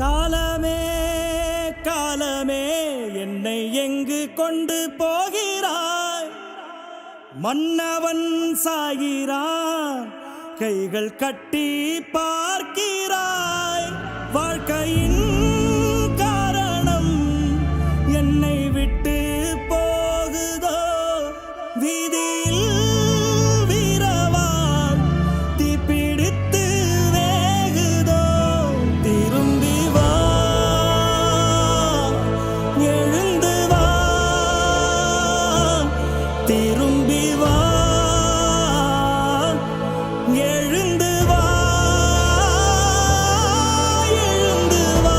காலமே காலமே என்னை எங்கு கொண்டு போகிறாய்? மன்னவன் சாகிறான், கைகள் கட்டி பார்க்கிறாய். வாழ்க்கையின் காரணம் என்னை விட்டு போகுதோ? வீதியில் வீரவான் தீப்பிடித்து வேகுதோ? திரும்பி வா, எழுந்து வா, திரும்பி வா, எழுந்து வா, எழுந்து வா.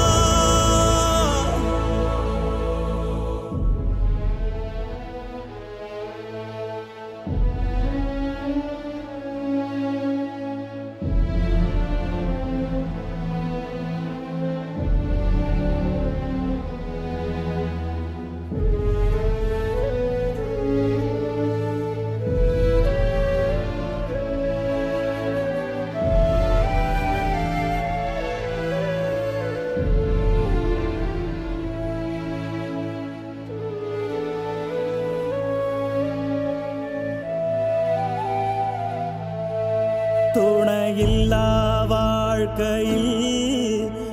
துணையில்லா வாழ்க்கையில்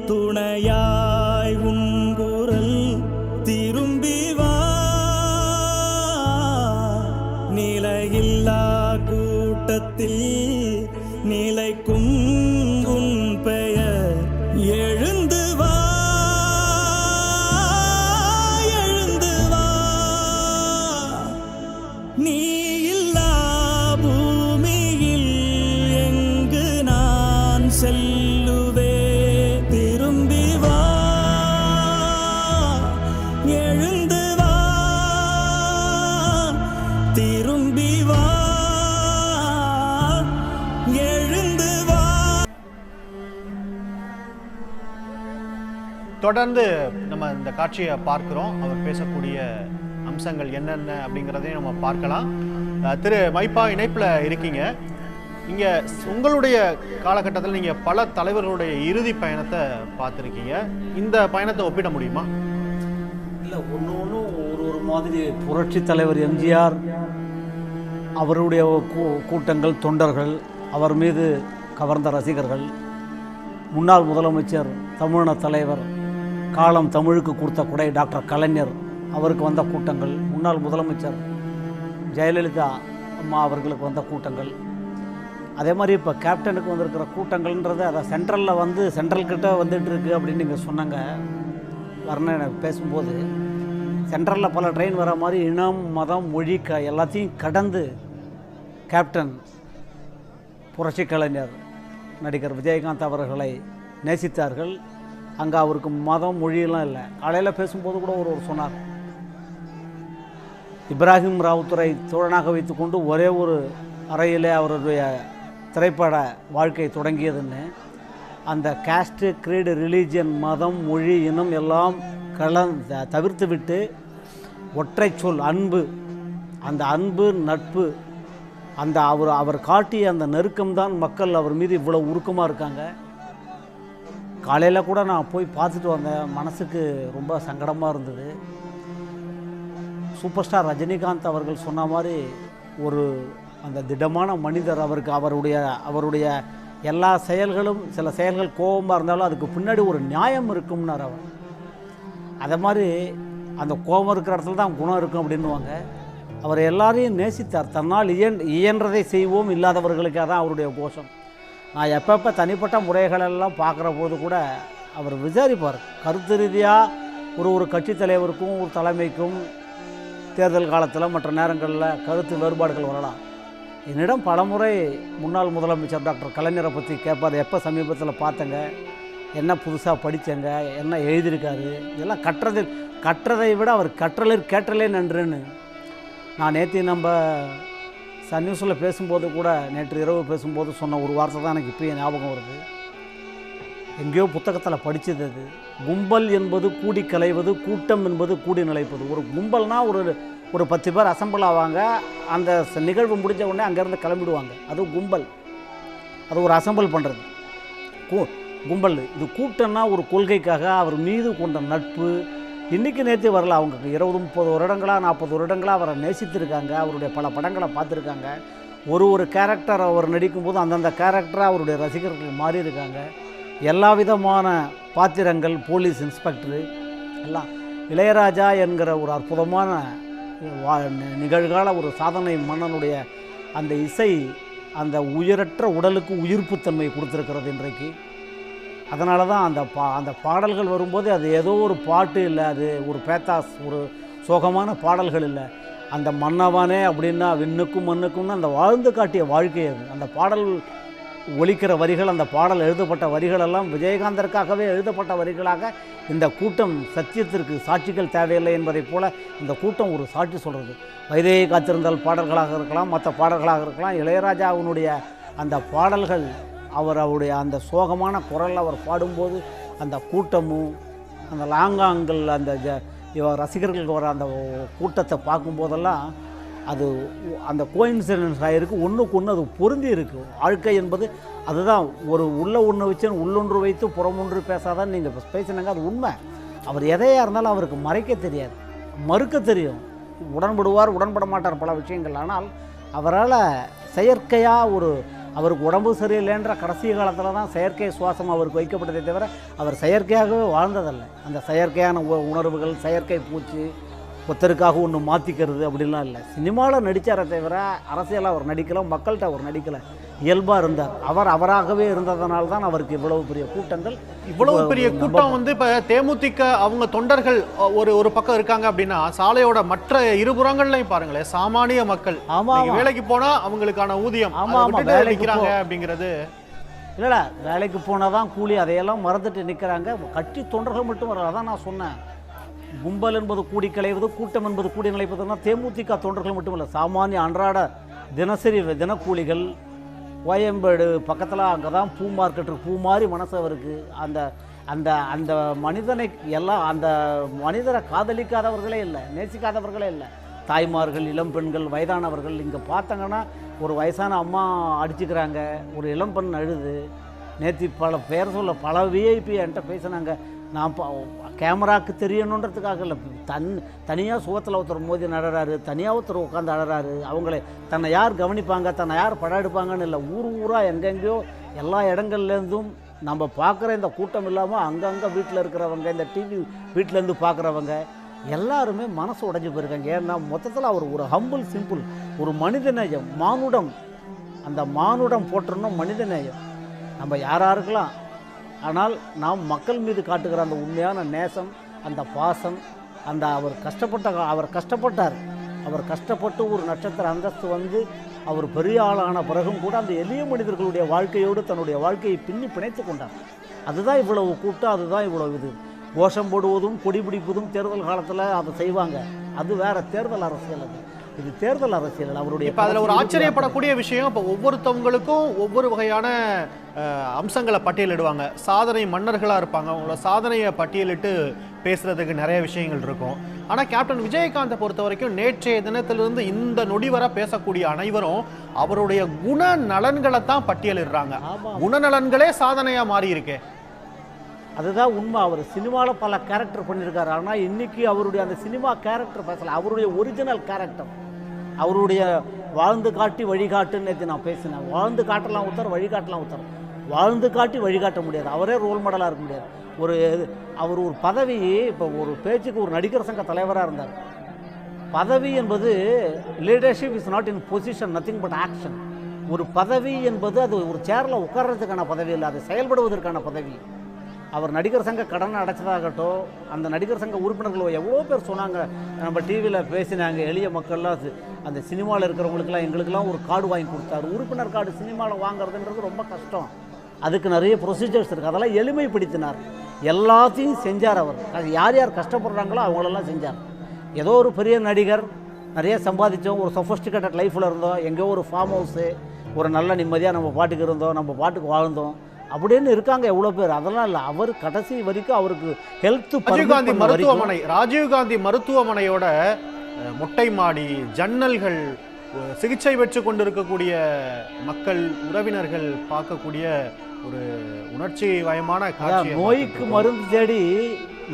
துணையாய் உன் குரல் திரும்பி வா. நிலையில்லா கூட்டத்தில் நிலைக்கும் உன் பெயர். எழுந்து வா, எழுந்து வா. நீ இல்லா பூமியில் எங்கு நான் செல்லுவே? திரும்பி வா, எழுந்து வா, திரும்பி வா, எழுந்து வா. தொடர்ந்து நம்ம இந்த காட்சியை பார்க்கிறோம். அவர் பேசக்கூடிய அம்சங்கள் என்னென்ன அப்படிங்கிறதையும் நம்ம பார்க்கலாம். திரு மைப்பா, இணைப்பில் இருக்கீங்க. இங்கே உங்களுடைய காலகட்டத்தில் நீங்கள் பல தலைவர்களுடைய இறுதி பயணத்தை பார்த்துருக்கீங்க. இந்த பயணத்தை ஒப்பிட முடியுமா? இல்லை, ஒன்று ஒன்று ஒரு மாதிரி. புரட்சி தலைவர் எம்ஜிஆர் அவருடைய கூட்டங்கள், தொண்டர்கள், அவர் மீது கவர்ந்த ரசிகர்கள், முன்னாள் முதலமைச்சர், தமிழின தலைவர், காலம் தமிழுக்கு கொடுத்த குடை டாக்டர் கலைஞர் அவருக்கு வந்த கூட்டங்கள், முன்னாள் முதலமைச்சர் ஜெயலலிதா அம்மா அவர்களுக்கு வந்த கூட்டங்கள், அதே மாதிரி இப்போ கேப்டனுக்கு வந்திருக்கிற கூட்டங்கள்ன்றது அதை சென்ட்ரலில் வந்து சென்ட்ரல்கிட்ட வந்துட்டுருக்கு அப்படின்னு நீங்கள் சொன்னாங்க. வர்ணன் பேசும்போது சென்ட்ரலில் பல ட்ரெயின் வர மாதிரி இனம், மதம், மொழி எல்லாத்தையும் கடந்து கேப்டன் புரட்சி கலைஞர் நடிகர் விஜயகாந்த் அவர்களை நேசித்தார்கள். அங்கே அவருக்கு மதம், மொழியெல்லாம் இல்லை. காலையில் பேசும்போது கூட ஒரு சொன்னார், இப்ராஹிம் ராவுத்தரை தோழனாக வைத்துக்கொண்டு ஒரே ஒரு அறையிலே அவருடைய திரைப்பட வாழ்க்கை தொடங்கியதுன்னு. அந்த காஸ்ட்டு, க்ரீடு, ரிலீஜியன், மதம், மொழி, இனம் எல்லாம் தவிர்த்து விட்டு ஒற்றை சொல் அன்பு, அந்த அன்பு, நட்பு, அந்த அவர் காட்டிய அந்த நெருக்கம்தான் மக்கள் அவர் மீது இவ்வளோ உருக்கமாக இருக்காங்க. காலையில் கூட நான் போய் பார்த்துட்டு வந்தேன். மனசுக்கு ரொம்ப சங்கடமாக இருந்தது. சூப்பர் ஸ்டார் ரஜினிகாந்த் அவர்கள் சொன்ன மாதிரி ஒரு அந்த திடமான மனிதர். அவருக்கு அவருடைய எல்லா செயல்களும், சில செயல்கள் கோபமாக இருந்தாலும் அதுக்கு பின்னாடி ஒரு நியாயம் இருக்கும்னார் அவர். அதை மாதிரி அந்த கோபம் இருக்கிற இடத்துல தான் குணம் இருக்கும் அப்படின்னுவாங்க. அவர் எல்லாரையும் நேசித்தார். தன்னால் இயன்றதை செய்வோம், இல்லாதவர்களுக்காக தான் அவருடைய கோஷம். நான் எப்பப்போ தனிப்பட்ட முறைகளெல்லாம் பார்க்குற போது கூட அவர் விசாரிப்பார். கருத்து ரீதியாக ஒரு கட்சி தலைவருக்கும் ஒரு தலைமைக்கும் தேர்தல் காலத்தில் மற்ற நேரங்களில் கருத்து வேறுபாடுகள் வரலாம். என்னிடம் பலமுறை முன்னாள் முதலமைச்சர் டாக்டர் கலைஞரை பற்றி கேட்பார். எப்போ சமீபத்தில் பார்த்தங்க, என்ன புதுசாக படித்தங்க, என்ன எழுதியிருக்காரு, இதெல்லாம் கற்றதை விட அவர் கேட்டலே நன்றுன்னு. நான் நேற்று நம்ம சன் நியூஸில் பேசும்போது கூட, நேற்று இரவு பேசும்போது சொன்ன ஒரு வார்த்தை தான் எனக்கு இப்போயே ஞாபகம் வருது. எங்கேயோ புத்தகத்தில் படித்தது அது. கும்பல் என்பது கூடி கலைவது, கூட்டம் என்பது கூடி நிலைப்பது. ஒரு கும்பல்னால் ஒரு 10 பேர் அசம்பிள் ஆவாங்க. அந்த நிகழ்வு முடிஞ்ச உடனே அங்கேருந்து கிளம்பிடுவாங்க. அது கும்பல். அது ஒரு அசம்பிள் பண்ணுறது. கும்பல். இது கூட்டம்னா ஒரு கொள்கைக்காக அவர் மீது கொண்ட நட்பு இன்றைக்கி நேற்று வரல. அவங்க 20-30 வருடங்களாக 40 வருடங்களாக அவரை நேசித்திருக்காங்க. அவருடைய பல படங்களை பார்த்துருக்காங்க. ஒரு கேரக்டர் அவர் நடிக்கும்போது அந்தந்த கேரக்டராக அவருடைய ரசிகர்கள் மாறி இருக்காங்க. எல்லா விதமான பாத்திரங்கள், போலீஸ் இன்ஸ்பெக்டரு எல்லாம். இளையராஜா என்கிற ஒரு அற்புதமான நிகழ்கால ஒரு சாதனை மன்னனுடைய அந்த இசை அந்த உயிரற்ற உடலுக்கு உயிர்ப்புத்தன்மை கொடுத்துருக்கிறது இன்றைக்கு. அதனால தான் அந்த பாடல்கள் வரும்போது அது ஏதோ ஒரு பாட்டு இல்லை, அது ஒரு பேத்தாஸ், ஒரு சோகமான பாடல்கள் இல்லை. அந்த மன்னவனே அப்படின்னா விண்ணுக்கும் மண்ணுக்கும்னு அந்த வாழ்ந்து காட்டிய வாழ்க்கை அது. அந்த பாடல் ஒலிக்கிற வரிகள், அந்த பாடல் எழுதப்பட்ட வரிகளெல்லாம் விஜயகாந்தருக்காகவே எழுதப்பட்ட வரிகளாக இந்த கூட்டம் சத்தியத்திற்கு சாட்சிகள் தேவையில்லை என்பதைப் போல இந்த கூட்டம் ஒரு சாட்சி சொல்கிறது. வைதேகி காத்திருந்தால் பாடல்களாக இருக்கலாம், மற்ற பாடல்களாக இருக்கலாம். இளையராஜாவினுடைய அந்த பாடல்கள் அவருடைய அந்த சோகமான குரல் அவர் பாடும்போது அந்த கூட்டமும் அந்த லாங்காங்கள் அந்த ரசிகர்களுக்கு வர அந்த கூட்டத்தை பார்க்கும்போதெல்லாம் அது அந்த கோயின்சிடன்ஸ் ஆகிருக்கு. ஒன்றுக்கு ஒன்று அது பொருந்தி இருக்குது. வாழ்க்கை என்பது அதுதான். ஒரு உள்ள ஒன்று வச்சு உள்ளொன்று வைத்து புறமொன்று பேசாதான் நீங்கள் பேசினாங்க, அது உண்மை. அவர் எதையாக இருந்தாலும் அவருக்கு மறைக்க தெரியாது, மறுக்க தெரியும். உடன்படுவார், உடன்பட மாட்டார் பல விஷயங்கள். ஆனால் அவரால் செயற்கையாக அவருக்கு உடம்பு சரியில்லைன்ற கடைசி காலத்தில் தான் செயற்கை சுவாசம் அவருக்கு வைக்கப்பட்டதை தவிர அவர் செயற்கையாகவே வாழ்ந்ததல்ல. அந்த செயற்கையான உணர்வுகள், செயற்கை பூச்சி, ஒருத்தருக்காக ஒன்று மாற்றிக்கிறது அப்படிலாம் இல்லை. சினிமாவில் நடித்தாரை தவிர அரசியலாக அவர் நடிக்கலை, மக்கள்கிட்ட அவர் நடிக்கலை. இயல்பாக இருந்தார். அவராகவே இருந்ததனால தான் அவருக்கு இவ்வளவு பெரிய கூட்டங்கள். இவ்வளவு பெரிய கூட்டம் வந்து இப்போ தேமுதிக அவங்க தொண்டர்கள் ஒரு பக்கம் இருக்காங்க அப்படின்னா, சாலையோட மற்ற இருபுறங்கள்லையும் பாருங்களேன், சாமானிய மக்கள் வேலைக்கு போனால் அவங்களுக்கான ஊதியம் நிற்கிறாங்க அப்படிங்கிறது. இல்லைடா, வேலைக்கு போனால் தான் கூலி, அதையெல்லாம் மறந்துட்டு நிற்கிறாங்க. கட்சி தொண்டர்கள் மட்டும் வர. அதான் நான் சொன்னேன், கும்பல் என்பது கூடி களைவது, கூட்டம் என்பது கூடி நிலைப்பதுன்னா தேமுதிக தொண்டர்கள் மட்டும் இல்லை, சாமானிய அன்றாட தினசரி தினக்கூலிகள். கோயம்பேடு பக்கத்தில் அங்கே தான் பூ மார்க்கெட்டு, பூ மாதிரி மனசு அவருக்கு. அந்த அந்த அந்த மனிதனை எல்லாம், அந்த மனிதரை காதலிக்காதவர்களே இல்லை, நேசிக்காதவர்களே இல்லை. தாய்மார்கள், இளம் பெண்கள், வயதானவர்கள். இங்கே பார்த்தாங்கன்னா ஒரு வயசான அம்மா அடிச்சுக்கிறாங்க, ஒரு இளம் பெண் அழுது. நேற்று பல விஐபி என்கிட்ட பேசினாங்க. நான் கேமராவுக்கு தெரியணுன்றதுக்காக இல்லை, தனியாக சுகத்தில் ஒருத்தர் மோதி நடறாரு, தனியாக ஒருத்தர் உட்காந்து அழறாரு. அவங்களே தன்னை யார் கவனிப்பாங்க, தன்னை யார் படம் எடுப்பாங்கன்னு இல்லை, ஊராக எங்கெங்கேயோ எல்லா இடங்கள்லேருந்தும் நம்ம பார்க்குற இந்த கூட்டம் இல்லாமல் அங்கங்கே வீட்டில் இருக்கிறவங்க, இந்த டிவி வீட்டிலேருந்து பார்க்குறவங்க எல்லாருமே மனசு உடைஞ்சு போயிருக்காங்க. ஏன்னா மொத்தத்தில் அவர் ஒரு ஹம்பிள், சிம்பிள், ஒரு மனிதநேயம், மானுடம். அந்த மானுடம் போட்டுறணும் மனிதநேயம் நம்ம யாராருக்கலாம். ஆனால் நாம் மக்கள் மீது காட்டுகிற அந்த உண்மையான நேசம், அந்த பாசம், அந்த அவர் கஷ்டப்பட்டார். அவர் கஷ்டப்பட்டு ஒரு நட்சத்திர அந்தஸ்து வந்து அவர் பெரிய ஆளான பிறகும் கூட அந்த எளிய மனிதர்களுடைய வாழ்க்கையோடு தன்னுடைய வாழ்க்கையை பிணைத்து கொண்டார். அதுதான் இவ்வளவு கூட்டம், அதுதான் இவ்வளவு இது. கோஷம் போடுவதும் கொடி பிடிப்பதும் தேர்தல் காலத்தில் அதை செய்வாங்க. அது வேற தேர்தல் அரசியல். இது தேர்தல் அரசியல். அவருடைய இப்போ அதில் ஒரு ஆச்சரியப்படக்கூடிய விஷயம், இப்போ ஒவ்வொருத்தவங்களுக்கும் ஒவ்வொரு வகையான அம்சங்களை பட்டியலிடுவாங்க. சாதனை மன்னர்களாக இருப்பாங்க, அவங்களோட சாதனையை பட்டியலிட்டு பேசுறதுக்கு நிறைய விஷயங்கள் இருக்கும். ஆனால் கேப்டன் விஜயகாந்தை பொறுத்த வரைக்கும் நேற்றைய தினத்திலிருந்து இந்த நொடி வரை பேசக்கூடிய அனைவரும் அவருடைய குணநலன்களை தான் பட்டியலிடுறாங்க. குணநலன்களே சாதனையாக மாறி இருக்கே. அதுதான் உண்மை. அவர் சினிமாவில் பல கேரக்டர் பண்ணியிருக்காரு. ஆனால் இன்றைக்கி அவருடைய அந்த சினிமா கேரக்டர் பேசலை, அவருடைய ஒரிஜினல் கேரக்டர், அவருடைய வாழ்ந்து காட்டி வழிகாட்டுன்னு நேற்று நான் பேசினேன். வாழ்ந்து காட்டலாம் ஒருத்தர், வழிகாட்டலாம் ஒருத்தர். வாழ்ந்து காட்டி வழிகாட்ட முடியாது, அவரே ரோல் மாடலாக இருக்க முடியாது. அவர் ஒரு பதவி, இப்போ ஒரு பேச்சுக்கு ஒரு நடிகர் சங்க தலைவராக இருந்தார். பதவி என்பது leadership is not in position, nothing but action. ஒரு பதவி என்பது அது ஒரு சேரில் உட்கார்றதுக்கான பதவி இல்லை, அது செயல்படுவதற்கான பதவி. அவர் நடிகர் சங்க கடனை அடைச்சதாகட்டும், அந்த நடிகர் சங்க உறுப்பினர்கள் எவ்வளோ பேர் சொன்னாங்க, நம்ம டிவியில் பேசினாங்க. எளிய மக்கள்லாம் அந்த சினிமாவில் இருக்கிறவங்களுக்கெல்லாம் எங்களுக்கெல்லாம் ஒரு கார்டு வாங்கி கொடுத்தாரு. உறுப்பினர் கார்டு சினிமாவில் வாங்குறதுன்றது ரொம்ப கஷ்டம், அதுக்கு நிறைய ப்ரொசீஜர்ஸ் இருக்குது. அதெல்லாம் எளிமைப்படுத்தினார், எல்லாத்தையும் செஞ்சார். அவர் யார் யார் கஷ்டப்படுறாங்களோ அவங்களெல்லாம் செஞ்சார். ஏதோ ஒரு பெரிய நடிகர், நிறைய சம்பாதிச்சோம், ஒரு சொஃபஸ்டிகேட்டட் லைஃப்பில் இருந்தோம், எங்கேயோ ஒரு ஃபார்ம் ஹவுஸு, ஒரு நல்ல நிம்மதியாக நம்ம பாட்டுக்கு இருந்தோம், நம்ம பாட்டுக்கு வாழ்ந்தோம் அப்படின்னு இருக்காங்க எவ்வளோ பேர். அதெல்லாம் இல்லை, அவர் கடைசி வரைக்கும் அவருக்கு ஹெல்த். ராஜீவ்காந்தி மருத்துவமனையோட மொட்டை மாடி, ஜன்னல்கள், சிகிச்சை பெற்று கொண்டிருக்கக்கூடிய மக்கள், உறவினர்கள் பார்க்கக்கூடிய ஒரு உணர்ச்சி வயமான அதான் காட்சி.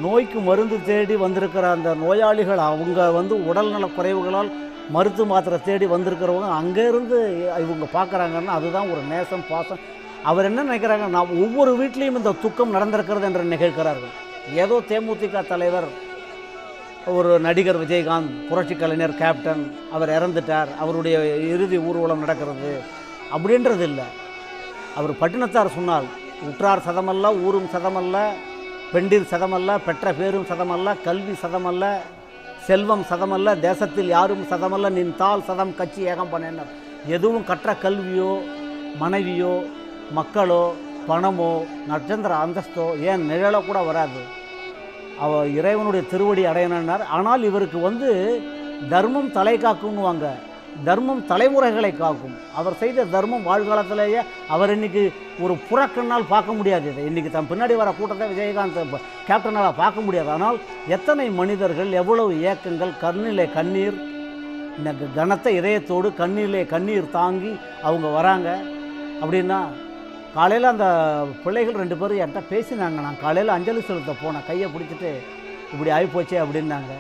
நோய்க்கு மருந்து தேடி வந்திருக்கிற அந்த நோயாளிகள், அவங்க வந்து உடல்நல குறைவுகளால் மருத்துவ மாத்திரை தேடி வந்திருக்கிறவங்க அங்கேருந்து இவங்க பார்க்குறாங்கன்னா அதுதான் ஒரு நேசம், பாசம். அவர் என்ன நினைக்கிறாங்க, நாம் ஒவ்வொரு வீட்லேயும் இந்த துக்கம் நடந்திருக்கிறது என்று நிகழ்கிறார்கள். ஏதோ தேமுதிக தலைவர் ஒரு நடிகர் விஜயகாந்த், புரட்சி கலைஞர் கேப்டன், அவர் இறந்துட்டார், அவருடைய இறுதி ஊர்வலம் நடக்கிறது அப்படின்றது இல்லை. அவர் பட்டினத்தார் சொன்னால், உற்றார் சதமல்ல, ஊரும் சதமல்ல, பெண்டிர் சதமல்ல, பெற்ற பேரும் சதமல்ல, கல்வி சதமல்ல, செல்வம் சதமல்ல, தேசத்தில் யாரும் சதமல்ல, நின் தாள் சதம் கட்சி ஏகம் பண்ண. எதுவும் கற்ற கல்வியோ மனைவியோ மக்களோ பணமோ நட்சத்திர அந்தஸ்தோ ஏன் நிழலோ கூட வராது. இறைவனுடைய திருவடி அடையனார். ஆனால் இவருக்கு வந்து தர்மம் தலை காக்கும்னுவாங்க, தர்மம் தலைமுறைகளை காக்கும். அவர் செய்த தர்மம் வாழ்காலத்திலேயே அவர் இன்னைக்கு ஒரு புறக்கண்ணால் பார்க்க முடியாது. இதை இன்றைக்கி தன் பின்னாடி வர கூட்டத்தை விஜயகாந்த் கேப்டனால் பார்க்க முடியாது. ஆனால் எத்தனை மனிதர்கள், எவ்வளவு இயக்கங்கள், கண்ணிலே கண்ணீர், கனத்த இதயத்தோடு கண்ணீரிலே கண்ணீர் தாங்கி அவங்க வராங்க. அப்படின்னா காலையில் அந்த பிள்ளைகள் 2 பேரும் என்கிட்ட பேசினாங்க. நான் காலையில் அஞ்சலி செலுத்த போனேன், கையை பிடிச்சிட்டு இப்படி ஆகிப்போச்சே அப்படின்னாங்க.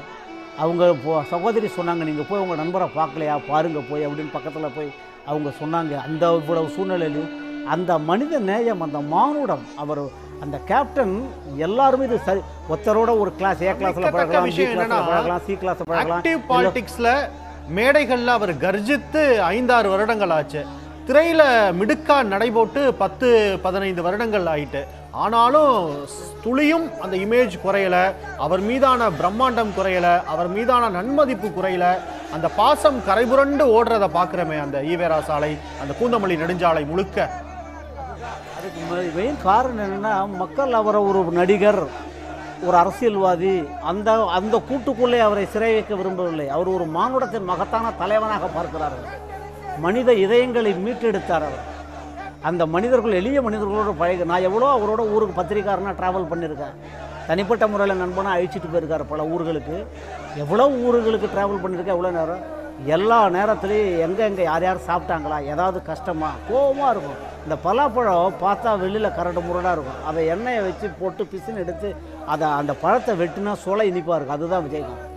அவங்க சகோதரி சொன்னாங்க, நீங்கள் போய் உங்கள் நண்பரை பார்க்கலையா, பாருங்கள் போய் அப்படின்னு பக்கத்தில் போய் அவங்க சொன்னாங்க. அந்த இவ்வளவு சூழ்நிலையிலும் அந்த மனித நேயம், அந்த மானுடம், அவர் அந்த கேப்டன் எல்லாருமே இது சரி. ஒருத்தரோட ஒரு கிளாஸ், ஏ கிளாஸில் பழகலாம், பி கிளாஸில் பழகலாம், சி கிளாஸில் பழகலாம். பாலிடிக்ஸில் மேடைகளில் அவர் கர்ஜித்து 5-6 வருடங்கள் ஆச்சு. திரையில் மிடுக்கா நடைபோட்டு 10-15 வருடங்கள் ஆயிட்டு. ஆனாலும் துளியும் அந்த இமேஜ் குறையல, அவர் மீதான பிரம்மாண்டம் குறையல, அவர் மீதான நன்மதிப்பு குறையல. அந்த பாசம் கரைபுரண்டு ஓடுறத பார்க்குறமே அந்த ஈவேரா சாலை, அந்த பூந்தமல்லி நெடுஞ்சாலை முழுக்க. அதுக்கு மெயின் காரணம் என்னென்னா, மக்கள் அவரை ஒரு நடிகர், ஒரு அரசியல்வாதி, அந்த கூட்டுக்குள்ளே அவரை சிறை வைக்க விரும்பவில்லை. அவர் ஒரு மானுடத்தின் மகத்தான தலைவனாக பார்க்கிறார்கள். மனித இதயங்களை மீட்டெடுத்தார் அவர். அந்த மனிதர்கள், எளிய மனிதர்களோடு பழக, நான் எவ்வளோ அவரோட ஊருக்கு பத்திரிக்காரனாக ட்ராவல் பண்ணியிருக்கேன். தனிப்பட்ட முறையில் நண்பனாக அழிச்சிட்டு போயிருக்கார் பல ஊர்களுக்கு. எவ்வளோ ஊர்களுக்கு ட்ராவல் பண்ணியிருக்கேன். எவ்வளோ நேரம், எல்லா நேரத்துலேயும் எங்கே யார் யார் சாப்பிட்டாங்களா, ஏதாவது கஷ்டமாக கோபமாக இருக்கும். இந்த பலாப்பழம் பார்த்தா வெளியில் கரடு முரடாக இருக்கும். அதை எண்ணெயை வச்சு போட்டு பிசுன்னு எடுத்து அந்த பழத்தை வெட்டினா சோலை இனிப்பாக இருக்கும். அதுதான் விஜயகாந்த்.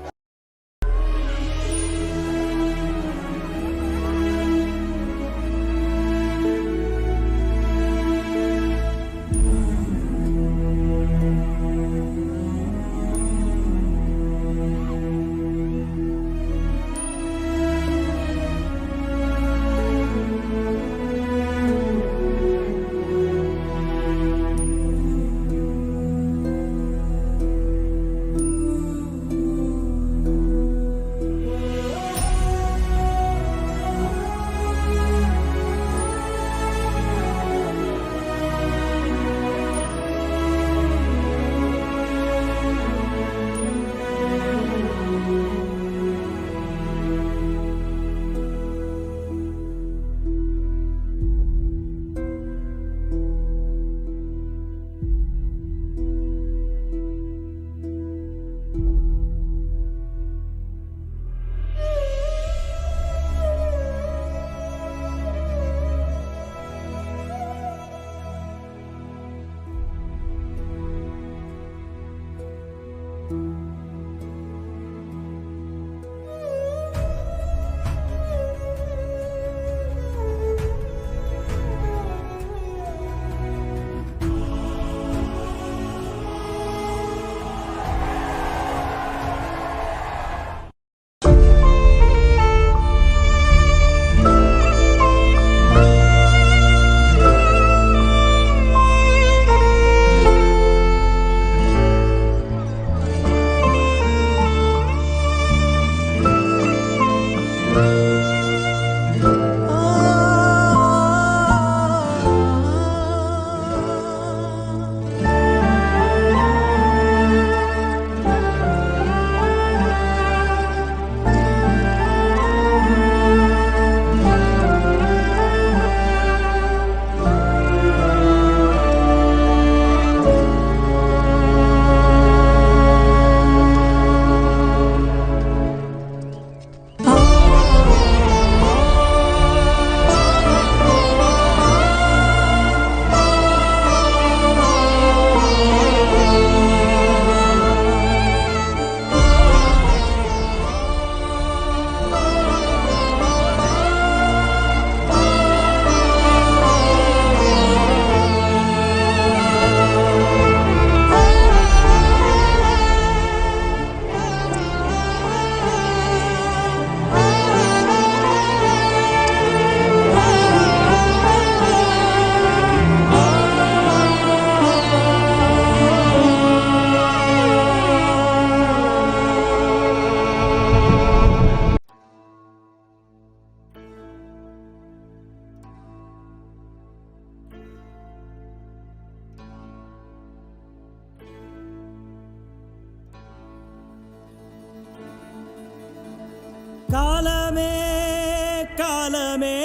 காலமே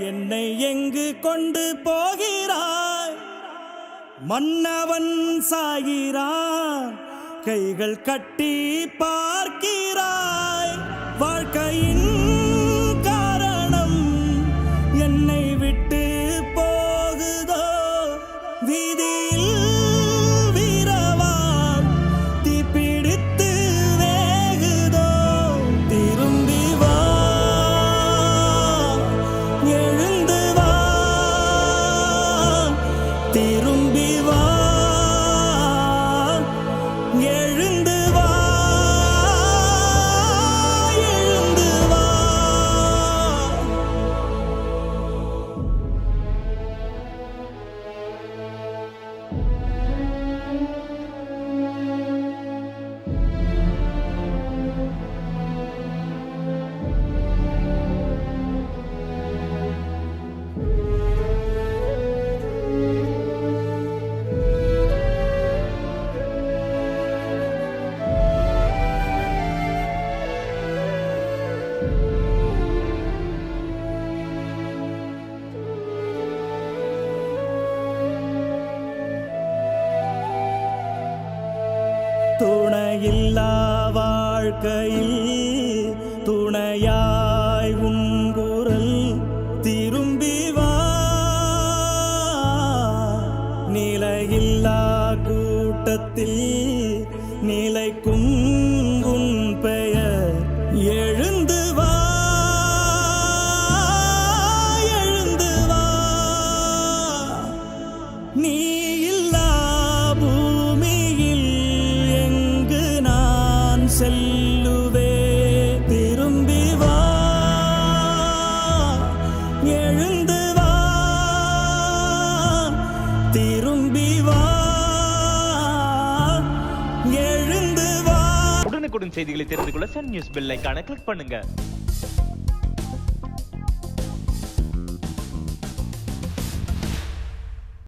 என்னை எங்கு கொண்டு போகிறாய் மன்னவன் சாகிறான் கைகள் கட்டி பார்க்கிறாய் வாழ்க்கையின் காரணம் என்னை விட்டு போகுதோ வீதியில் வீரவான் தீப்பிடித்து வேகுதோ திரும்பி வா எழுந்து வா திரும்பி வா எழுந்து வா எழுந்து வா துணையில்லா வாழ்க்கையில் துணையாய் உன் குரல் திரும்பி வா நிலையில்லா கூட்டத்தில் நிலைக்கும் உன் பெயர் எழுந்து வா எழுந்து வா நீ இல்லா பூமியில் எங்கு நான் செல்லுவே திரும்பி வா எழுந்து வா திரும்பி வா எழுந்து வா உடனுக்குடன் செய்திகளை தெரிந்து கொள்ள சன் நியூஸ் பெல் ஐகானை கிளிக் பண்ணுங்க.